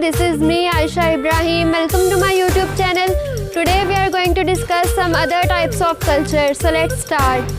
this is me Aisha Ibrahim. Welcome to my YouTube channel. Today we are going to discuss some other types of culture. So let's start.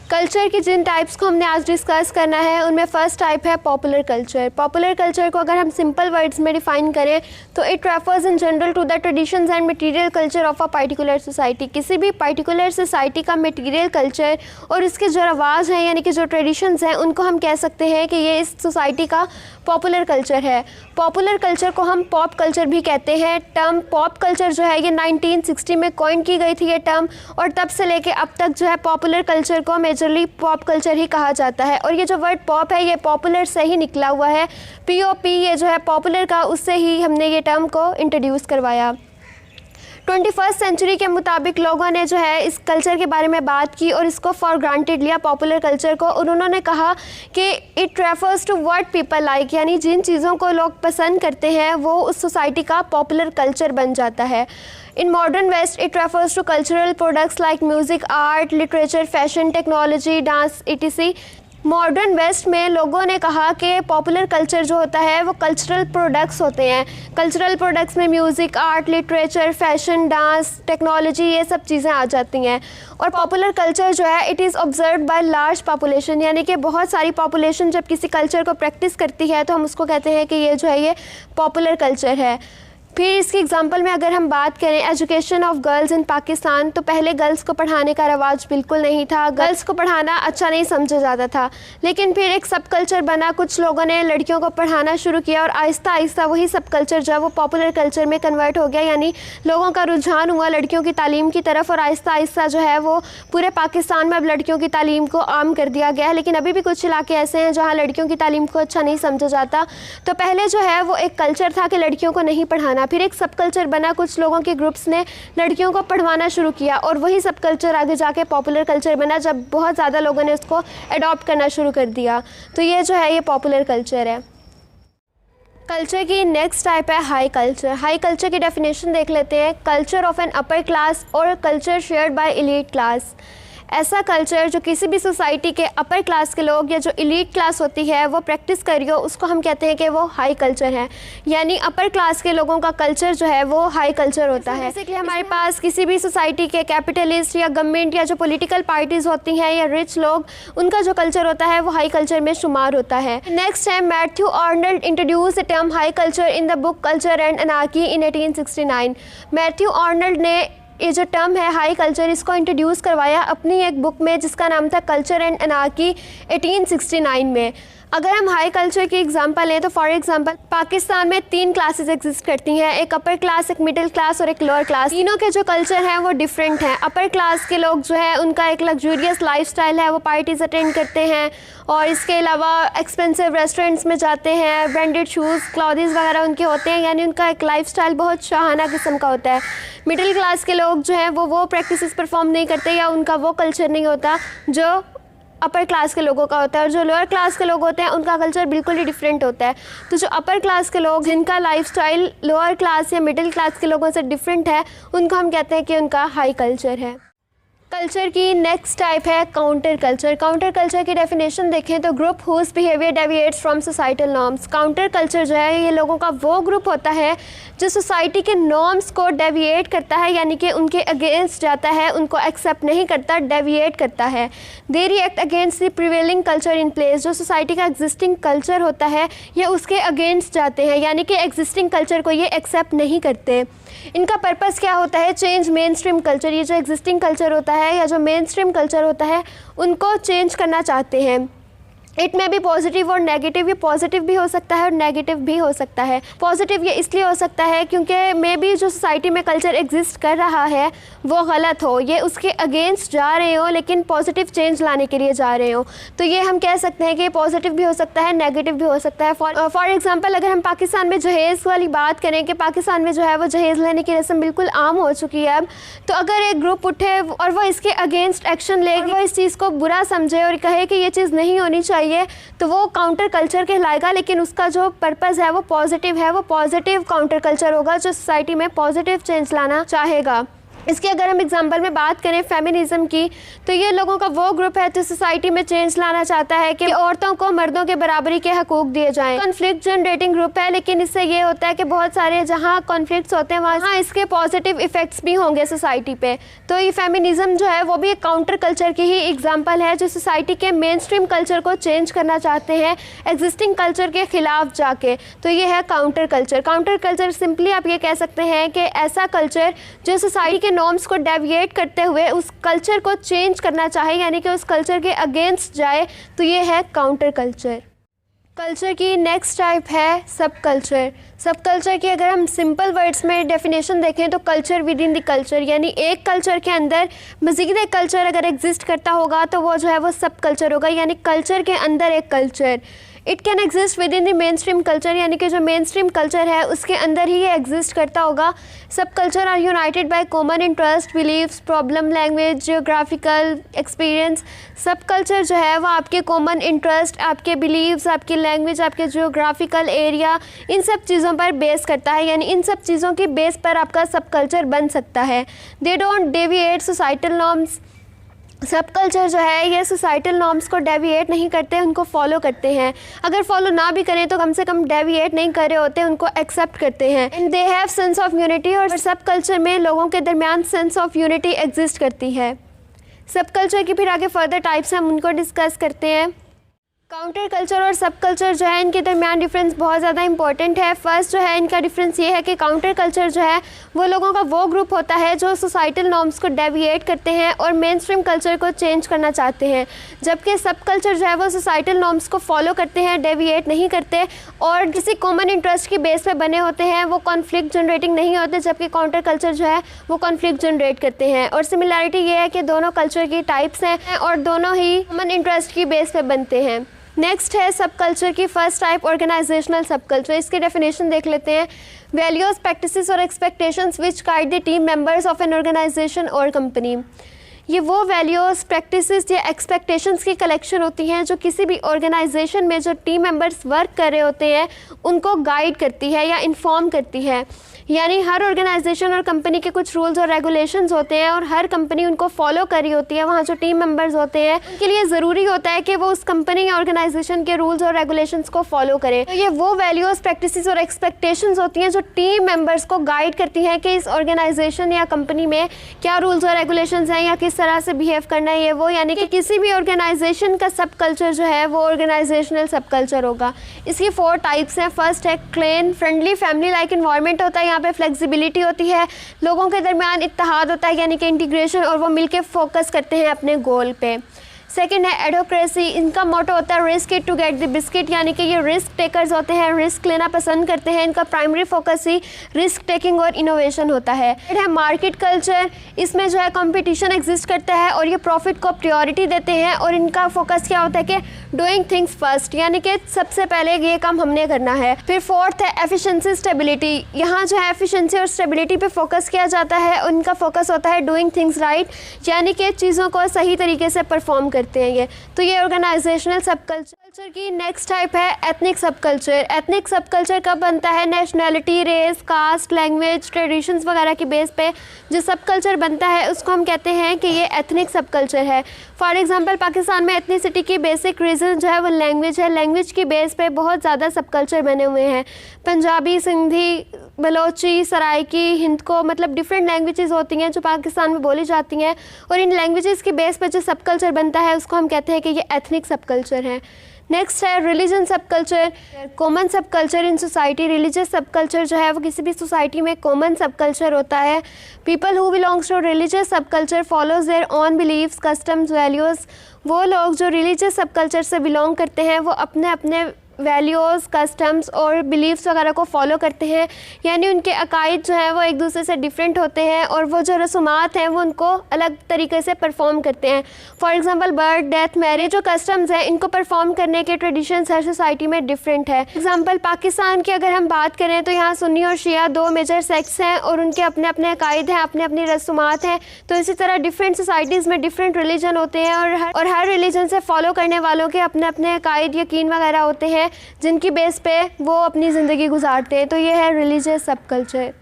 Culture की जिन types को हमने आज discuss करना है उनमें first type है popular culture. Popular culture को अगर हम सिंपल वर्ड्स में डिफाइन करें तो it refers in general to the traditions and material culture of a particular society. किसी भी पर्टिकुलर सोसाइटी का मटेरियल कल्चर और इसके जो रवाज हैं यानी कि जो ट्रेडिशंस हैं उनको हम कह सकते हैं कि ये इस सोसाइटी का पॉपुलर कल्चर है। पॉपुलर कल्चर को हम पॉप कल्चर भी कहते हैं। टर्म पॉप कल्चर जो है ये 1960 में कॉइन की गई थी ये टर्म, और तब से लेके अब तक जो है पॉपुलर कल्चर को मेजरली पॉप कल्चर ही कहा जाता है। और ये जो वर्ड पॉप है ये पॉपुलर से ही निकला हुआ है। POP ये जो है पॉपुलर का, उससे ही हमने ये टर्म को इंट्रोड्यूस करवाया। 21st सेंचुरी के मुताबिक लोगों ने जो है इस कल्चर के बारे में बात की और इसको फॉर ग्रांटेड लिया पॉपुलर कल्चर को, और उन्होंने कहा कि it refers to what people like, यानी जिन चीज़ों को लोग पसंद करते हैं वो उस सोसाइटी का पॉपुलर कल्चर बन जाता है। In modern West it refers to cultural products like music, art, literature, fashion, technology, dance etc। Modern West में लोगों ने कहा कि पॉपुलर कल्चर जो होता है वो कल्चरल प्रोडक्ट्स होते हैं। कल्चरल प्रोडक्ट्स में music, art, literature, fashion, dance, technology ये सब चीज़ें आ जाती हैं। और पॉपुलर कल्चर जो है it is observed by large population, यानी कि बहुत सारी पॉपुलेशन जब किसी कल्चर को प्रैक्टिस करती है तो हम उसको कहते हैं कि ये जो है ये पॉपुलर कल्चर है। फिर इसकी एग्जांपल में अगर हम बात करें education of girls in Pakistan, तो पहले गर्ल्स को पढ़ाने का रवाज बिल्कुल नहीं था। गर्ल्स को पढ़ाना अच्छा नहीं समझा जाता था, लेकिन फिर एक सब कल्चर बना, कुछ लोगों ने लड़कियों को पढ़ाना शुरू किया और आहिस्ता आहिस्ता वही सब कल्चर जो है वो पॉपुलर कल्चर में कन्वर्ट हो गया, यानी लोगों का रुझान हुआ लड़कियों की तालीम की तरफ, और आहिस्ता आहिस्ता जो है वो पूरे पाकिस्तान में अब लड़कियों की तालीम को आम कर दिया गया है। लेकिन अभी भी कुछ इलाके ऐसे हैं जहाँ लड़कियों की तालीम को अच्छा नहीं समझा जाता। तो पहले जो है वो एक कल्चर था कि लड़कियों को नहीं पढ़ाना, फिर एक सब कल्चर बना, कुछ लोगों के ग्रुप्स ने लड़कियों को पढ़वाना शुरू किया और वही सब कल्चर आगे जाके पॉपुलर कल्चर बना जब बहुत ज़्यादा लोगों ने उसको अडॉप्ट करना शुरू कर दिया। तो ये जो है ये पॉपुलर कल्चर है। कल्चर की नेक्स्ट टाइप है हाई कल्चर। हाई कल्चर की डेफिनेशन देख लेते हैं। Culture of an upper class और culture shared by elite class. ऐसा कल्चर जो किसी भी सोसाइटी के अपर क्लास के लोग या जो एलीट क्लास होती है वो प्रैक्टिस कर रही हो, उसको हम कहते हैं कि वो हाई कल्चर है। यानी अपर क्लास के लोगों का कल्चर जो है वो हाई कल्चर होता है। बेसिकली हमारे पास किसी भी सोसाइटी के कैपिटलिस्ट या गवर्नमेंट या जो पॉलिटिकल पार्टीज़ होती हैं या रिच लोग, उनका जो कल्चर होता है वो हाई कल्चर में शुमार होता है। नेक्स्ट है Matthew Arnold introduce the term high culture in the book culture and anarchy in 1869। Matthew Arnold ने ये जो टर्म है हाई कल्चर इसको इंट्रोड्यूस करवाया अपनी एक बुक में जिसका नाम था कल्चर एंड अनार्की 1869 में। अगर हम हाई कल्चर की एग्जांपल लें तो फॉर एग्जांपल पाकिस्तान में 3 क्लासेस एग्जिस्ट करती हैं, एक अपर क्लास, एक मिडिल क्लास और एक लोअर क्लास। तीनों के जो कल्चर हैं वो डिफरेंट हैं। अपर क्लास के लोग जो है उनका एक लग्जूरियस लाइफस्टाइल है, वो पार्टीज़ अटेंड करते हैं और इसके अलावा एक्सपेंसिव रेस्टोरेंट्स में जाते हैं, ब्रांडेड शूज़, क्लॉथेस वगैरह उनके होते हैं, यानी उनका एक लाइफस्टाइल बहुत शाहाना किस्म का होता है। मिडिल क्लास के लोग जो हैं वो प्रैक्टिसेस परफॉर्म नहीं करते या उनका वो कल्चर नहीं होता जो अपर क्लास के लोगों का होता है, और जो लोअर क्लास के लोग होते हैं उनका कल्चर बिल्कुल ही डिफरेंट होता है। तो जो अपर क्लास के लोग जिनका लाइफस्टाइल लोअर क्लास या मिडिल क्लास के लोगों से डिफरेंट है उनको हम कहते हैं कि उनका हाई कल्चर है। कल्चर की नेक्स्ट टाइप है काउंटर कल्चर। काउंटर कल्चर की डेफिनेशन देखें तो group whose behaviour deviates from societal norms. Counter culture जो है ये लोगों का वो ग्रुप होता है जो सोसाइटी के नॉर्म्स को डेविएट करता है, यानी कि उनके अगेंस्ट जाता है, उनको एक्सेप्ट नहीं करता, डेविएट करता है। They react against the prevailing culture in place. जो सोसाइटी का एग्जिस्टिंग कल्चर होता है ये उसके अगेंस्ट जाते हैं, यानी कि एग्जिस्टिंग कल्चर को ये एक्सेप्ट नहीं करते। इनका पर्पस क्या होता है? Change main stream culture. ये जो एग्जिस्टिंग कल्चर होता है या जो मेन स्ट्रीम कल्चर होता है उनको चेंज करना चाहते हैं। इट में भी पॉजिटिव और नेगेटिव, ये पॉजिटिव भी हो सकता है और नेगेटिव भी हो सकता है। पॉजिटिव ये इसलिए हो सकता है क्योंकि मे बी जो सोसाइटी में कल्चर एग्जिस्ट कर रहा है वो गलत हो, ये उसके अगेंस्ट जा रहे हो लेकिन पॉजिटिव चेंज लाने के लिए जा रहे हो। तो ये हम कह सकते हैं कि पॉजिटिव भी हो सकता है, नेगेटिव भी हो सकता है। फॉर एग्जांपल अगर हम पाकिस्तान में जहेज़ वाली बात करें कि पाकिस्तान में जो है वो जहेज़ लेने की रस्म बिल्कुल आम हो चुकी है अब, तो अगर एक ग्रुप उठे और वो इसके अगेंस्ट एक्शन ले, वो इस चीज़ को बुरा समझे और कहे कि ये चीज़ नहीं होनी चाहिए, चाहिए तो वो काउंटर कल्चर कहलाएगा, लेकिन उसका जो पर्पज़ है वो पॉजिटिव है, वो पॉजिटिव काउंटर कल्चर होगा जो सोसाइटी में पॉजिटिव चेंज लाना चाहेगा। इसकी अगर हम एग्जांपल में बात करें फेमिनिज्म की, तो ये लोगों का वो ग्रुप है जो सोसाइटी में चेंज लाना चाहता है कि औरतों को मर्दों के बराबरी के हकूक दिए जाएं। कॉन्फ्लिक्ट जनरेटिंग ग्रुप है, लेकिन इससे ये होता है कि बहुत सारे जहाँ कॉन्फ्लिक्ट्स होते हैं वहाँ इसके पॉजिटिव इफेक्ट्स भी होंगे सोसाइटी पे। तो ये फेमिनिज्म जो है वो भी एक काउंटर कल्चर की ही एग्जाम्पल है जो सोसाइटी के मेन स्ट्रीम कल्चर को चेंज करना चाहते हैं एग्जिस्टिंग कल्चर के खिलाफ जाके। तो ये है counter culture. Counter culture simply आप ये कह सकते हैं कि ऐसा कल्चर जो सोसाइटी के नॉर्म्स को डेविएट करते हुए उस कल्चर को चेंज करना चाहे, यानी कि उस कल्चर के अगेंस्ट जाए, तो ये है काउंटर कल्चर। कल्चर की नेक्स्ट टाइप है सब कल्चर। सब कल्चर की अगर हम सिंपल वर्ड्स में डेफिनेशन देखें तो culture with in the culture, यानी एक कल्चर के अंदर मज़ीद एक कल्चर अगर एग्जिस्ट करता होगा तो वो जो है वो सब कल्चर होगा, यानी कल्चर के अंदर एक culture. It can exist with in the main stream culture, यानी कि जो मेन स्ट्रीम कल्चर है उसके अंदर ही ये एग्जिस्ट करता होगा। Sub culture are united by common interest, beliefs, problem, language, geographical experience. Sub culture जो है वो आपके कॉमन इंटरेस्ट, आपके बिलीव्स, आपकी लैंग्वेज, आपके जियोग्राफिकल एरिया, इन सब चीज़ों पर बेस करता है, यानी इन सब चीज़ों की बेस पर आपका सब कल्चर बन सकता है। They don't deviate societal norms. सब कल्चर जो है ये सोसाइटल नॉर्म्स को डेविएट नहीं करते, उनको फॉलो करते हैं। अगर फॉलो ना भी करें तो कम से कम डेविएट नहीं कर रहे होते, उनको एक्सेप्ट करते हैं। And they have sense of unity, और सब कल्चर में लोगों के दरमियान सेंस ऑफ यूनिटी एग्जिस्ट करती है। सब कल्चर की फिर आगे फर्दर टाइप्स हम उनको डिस्कस करते हैं। काउंटर कल्चर और सब कल्चर जो है इनके दरमियान डिफरेंस बहुत ज़्यादा इंपॉर्टेंट है। फर्स्ट जो है इनका डिफरेंस ये है कि काउंटर कल्चर जो है वो लोगों का वो ग्रुप होता है जो सोसाइटल नॉर्म्स को डेविएट करते हैं और मेन स्ट्रीम कल्चर को चेंज करना चाहते हैं, जबकि सब कल्चर जो है वो सोसाइटल नॉर्म्स को फॉलो करते हैं, डेविएट नहीं करते और किसी कॉमन इंटरेस्ट की बेस पे बने होते हैं। वो कॉन्फ्लिक्ट जनरेटिंग नहीं होते, जबकि काउंटर कल्चर जो है वो कॉन्फ्लिक्ट जनरेट करते हैं। और सिमिलैरिटी ये है कि दोनों कल्चर की टाइप्स हैं और दोनों ही कॉमन इंटरेस्ट की बेस पे बनते हैं। नेक्स्ट है सब कल्चर की first type organisational sub culture. इसकी डेफिनेशन देख लेते हैं। वैल्यूज, प्रैक्टिसेस और expectations which guide the team members of an organisation और कंपनी। ये वो वैल्यूज़, प्रैक्टिसेस या एक्सपेक्टेशंस की कलेक्शन होती हैं जो किसी भी ऑर्गेनाइजेशन में जो टीम मेंबर्स वर्क कर रहे होते हैं उनको गाइड करती है या इन्फॉर्म करती है। यानी हर ऑर्गेनाइजेशन और कंपनी के कुछ रूल्स और रेगुलेशंस होते हैं और हर कंपनी उनको फॉलो कर रही होती है। वहाँ जो टीम मेंबर्स होते हैं उनके लिए ज़रूरी होता है कि वो उस कंपनी या ऑर्गेनाइजेशन के रूल्स और रेगुलेशंस को फॉलो करें। तो ये वो वैल्यूज़, प्रैक्टिसेस और एक्सपेक्टेशंस होती हैं जो टीम मेंबर्स को गाइड करती हैं कि इस ऑर्गेनाइजेशन या कंपनी में क्या रूल्स और रेगुलेशंस हैं या किस तरह से बिहेव करना है। ये वो यानी कि किसी भी ऑर्गेनाइजेशन का सब कल्चर जो है वो ऑर्गेनाइजेशनल सब कल्चर होगा। इसकी 4 टाइप्स हैं। फर्स्ट है clean, friendly, family like environment होता है। यहाँ पे फ्लेक्सिबिलिटी होती है, लोगों के दरमियान इत्तेहाद होता है यानी कि इंटीग्रेशन, और वो मिलके फोकस करते हैं अपने गोल पे। सेकेंड है एडोक्रेसी। इनका मोटो होता है risk it to get the biscuit, यानी कि ये रिस्क टेकर्स होते हैं, रिस्क लेना पसंद करते हैं। इनका प्राइमरी फोकस ही रिस्क टेकिंग और इनोवेशन होता है। थर्ड है मार्केट कल्चर। इसमें जो है कंपटीशन एग्जिस्ट करता है और ये प्रॉफिट को प्रायोरिटी देते हैं और इनका फोकस क्या होता है कि डूइंग थिंग्स फर्स्ट, यानी कि सबसे पहले ये काम हमने करना है। फिर फोर्थ है एफिशिएंसी स्टेबिलिटी। यहाँ जो है एफिशिएंसी और स्टेबिलिटी पे फोकस किया जाता है और इनका फोकस होता है डूइंग थिंग्स राइट, यानी कि चीज़ों को सही तरीके से परफॉर्म करते हैं ये। तो ये ऑर्गेनाइजेशनल सब कल्चर की नेक्स्ट टाइप है ethnic sub culture. Ethnic sub culture कब बनता है? Nationality, race, caste, language, traditions वगैरह की बेस पे जो सब कल्चर बनता है उसको हम कहते हैं कि ये एथनिक सब कल्चर है। फॉर एग्जांपल पाकिस्तान में एथनिसिटी की बेसिक रीज़न जो है वो लैंग्वेज है। लैंग्वेज की बेस पे बहुत ज़्यादा सब कल्चर बने हुए हैं। पंजाबी, सिंधी, बलोची, सराइकी, हिंद को, मतलब डिफरेंट लैंग्वेजेस होती हैं जो पाकिस्तान में बोली जाती हैं और इन लैंग्वेजेस की बेस पर जो सब कल्चर बनता है उसको हम कहते हैं कि ये एथनिक सब कल्चर है। नेक्स्ट है रिलीजन सब culture, common sub culture in society. Religious सब कल्चर जो है वो किसी भी सोसाइटी में कॉमन सब कल्चर होता है। People who belongs to religious subculture follows their own believes, customs, values. वो लोग जो रिलीजियस सब कल्चर से बिलोंग करते हैं वो अपने अपने वैल्यूज़, कस्टम्स और बिलीव्स वगैरह को फॉलो करते हैं, यानी उनके अकायद जो हैं वो एक दूसरे से डिफरेंट होते हैं और वो जो रसूमात हैं वो उनको अलग तरीके से परफॉर्म करते हैं। For example birth, death, marriage जो कस्टम्स हैं इनको परफॉर्म करने के ट्रेडिशंस हर सोसाइटी में डिफरेंट है। एग्जांपल पाकिस्तान की अगर हम बात करें तो यहाँ सुन्नी और शिया 2 मेजर सेक्ट्स हैं और उनके अपने अपने अकायद हैं, अपने अपनी रसूमात हैं। तो इसी तरह डिफरेंट सोसाइटीज़ में डिफरेंट रिलीजन होते हैं और हर रिलीजन से फॉलो करने वालों के अपने अपने अकायद, यकीन वगैरह होते हैं जिनकी बेस पे वो अपनी ज़िंदगी गुजारते हैं। तो ये है रिलीजियस सब कल्चर।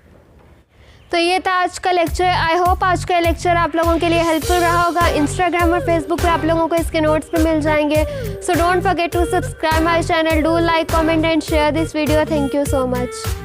तो ये था आज का लेक्चर। आई होप आज का लेक्चर आप लोगों के लिए हेल्पफुल रहा होगा। इंस्टाग्राम और फेसबुक पे आप लोगों को इसके नोट्स पे मिल जाएंगे। So don't forget to subscribe my channel, do like, comment and share this video. Thank you so much.